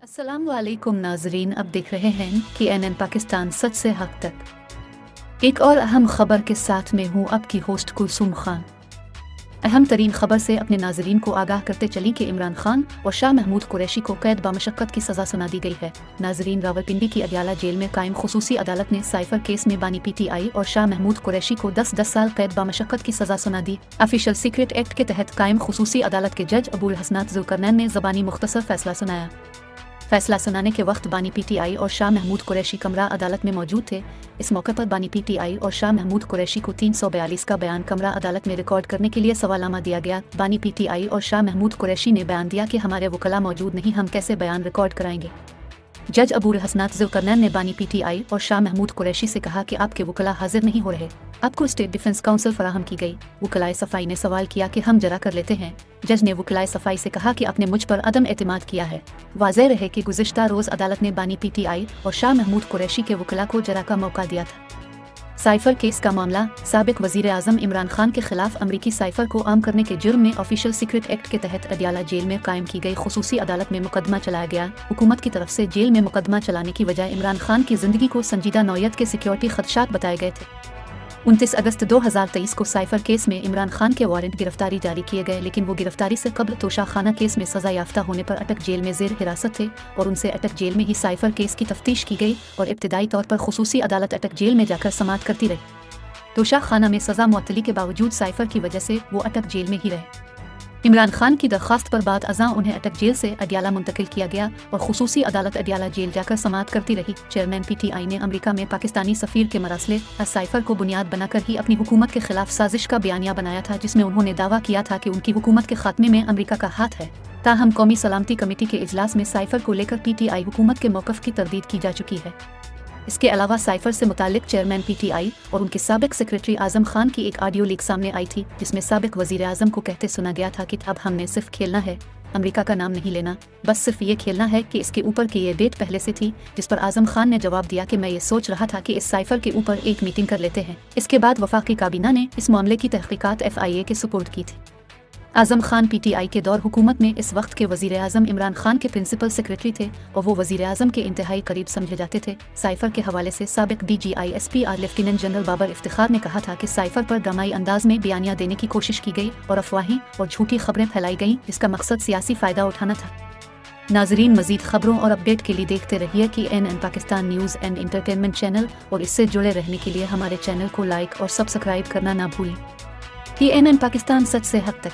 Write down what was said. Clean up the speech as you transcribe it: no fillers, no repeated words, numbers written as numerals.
अस्सलाम वालेकुम नाजरीन, अब देख रहे हैं कि एनएन पाकिस्तान सच से हक तक। एक और अहम खबर के साथ में हूँ आपकी होस्ट कुलसूम खान। अहम तरीन खबर से अपने नाजरीन को आगाह करते चली कि इमरान खान और शाह महमूद कुरैशी को कैद बामशक्कत की सजा सुना दी गई है। नाजरीन, रावलपिंडी की अडियाला जेल में कायम खुसूसी अदालत ने साइफर केस में बानी पीटीआई और शाह महमूद कुरैशी को 10-10 साल कैद बामशक्कत की सजा सुना दी। ऑफिशियल सीक्रेट एक्ट के तहत कायम खुसूसी अदालत के जज अबुल हसनात जुल्करनैन ने ज़बानी मुख्तसर फैसला सुनाया। फैसला सुनाने के वक्त बानी पीटीआई और शाह महमूद कुरैशी कमरा अदालत में मौजूद थे। इस मौके पर बानी पीटीआई और शाह महमूद कुरैशी को 342 का बयान कमरा अदालत में रिकॉर्ड करने के लिए सवालनामा दिया गया। बानी पीटीआई और शाह महमूद कुरैशी ने बयान दिया कि हमारे वकला मौजूद नहीं, हम कैसे बयान रिकॉर्ड कराएंगे। जज अबूल हसनात जुल्करनैन ने बानी पीटीआई और शाह महमूद कुरैशी से कहा कि आपके वकला हाजिर नहीं हो रहे, आपको स्टेट डिफेंस काउंसिल फराहम की गई। वकलाए सफाई ने सवाल किया कि हम जरा कर लेते हैं। जज ने वकलाए सफाई से कहा कि आपने मुझ पर अदम एतमाद किया है। वाज़ेह रहे कि गुज़िश्ता रोज़ अदालत ने बानी पीटीआई और शाह महमूद कुरैशी के वकला को जरा का मौका दिया था। साइफर केस का मामला साबिक वज़ीर आज़म इमरान खान के खिलाफ अमरीकी साइफर को आम करने के जुर्म में ऑफिशियल सीक्रेट एक्ट के तहत अडियाला जेल में कायम की गई खुसूसी अदालत में मुकदमा चलाया गया। हुकूमत की तरफ से जेल में मुकदमा चलाने की वजह इमरान खान की जिंदगी को संजीदा नौयत के सिक्योरिटी खदशात बताए गए थे। 29 अगस्त 2023 को साइफर केस में इमरान खान के वारंट गिरफ्तारी जारी किए गए, लेकिन वो गिरफ्तारी से कब्ल तोशा खाना केस में सजा याफ्ता होने पर अटक जेल में जेर हिरासत थे और उनसे अटक जेल में ही साइफर केस की तफ्तीश की गई और इब्तिदाई तौर पर खुसूसी अदालत अटक जेल में जाकर समाअत करती रही। तोशा खाना में सजा मुअत्तली के बावजूद साइफर की वजह से वो अटक जेल में ही रहे। इमरान खान की दरख्वास्त पर बाद अज़ां उन्हें अटक जेल से अडियाला मुंतकिल किया गया और खुसूसी अदालत अडियाला जेल जाकर समाअत करती रही। चेयरमैन पीटीआई ने अमेरिका में पाकिस्तानी सफ़ीर के मरासले साइफर को बुनियाद बनाकर ही अपनी हुकूमत के खिलाफ साजिश का बयानिया बनाया था, जिसमें उन्होंने दावा किया था कि उनकी हुकूमत के खात्मे में अमेरिका का हाथ है। ताहम कौमी सलामती कमेटी के इजलास में साइफर को लेकर पीटीआई हुकूमत के मौक़िफ़ की तरदीद की जा चुकी है। इसके अलावा साइफर से मुतालिक चेयरमैन पीटीआई और उनके साबिक सेक्रेटरी आज़म खान की एक ऑडियो लीक सामने आई थी, जिसमें साबिक वज़ीर आज़म को कहते सुना गया था कि अब हमने सिर्फ खेलना है, अमेरिका का नाम नहीं लेना, बस सिर्फ ये खेलना है कि इसके ऊपर की ये डेट पहले से थी। जिस पर आज़म खान ने जवाब दिया कि मैं ये सोच रहा था कि इस साइफर के ऊपर एक मीटिंग कर लेते हैं। इसके बाद वफाकी काबीना ने इस मामले की तहकीकात FIA के सुपुर्द की थी। आज़म खान पीटीआई के दौर हुकूमत में इस वक्त के वज़ीर आज़म इमरान खान के प्रिंसिपल सेक्रेटरी थे और वो वज़ीर आज़म के इंतहाई करीब समझे जाते थे। साइफर के हवाले से साबिक DGI SPR lieutenant general Babar Iftikhar ने कहा था कि साइफर पर ड्रामाई अंदाज में बयानिया देने की कोशिश की गई और अफवाहें और झूठी खबरें फैलाई गईं, जिसका मकसद सियासी फ़ायदा उठाना था। नाजरीन, मज़ीद खबरों और अपडेट के लिए देखते रहिए कि NN Pakistan news and entertainment channel, और इससे जुड़े रहने के लिए हमारे चैनल को लाइक और सब्सक्राइब करना ना भूलें। NN पाकिस्तान सच से हक तक।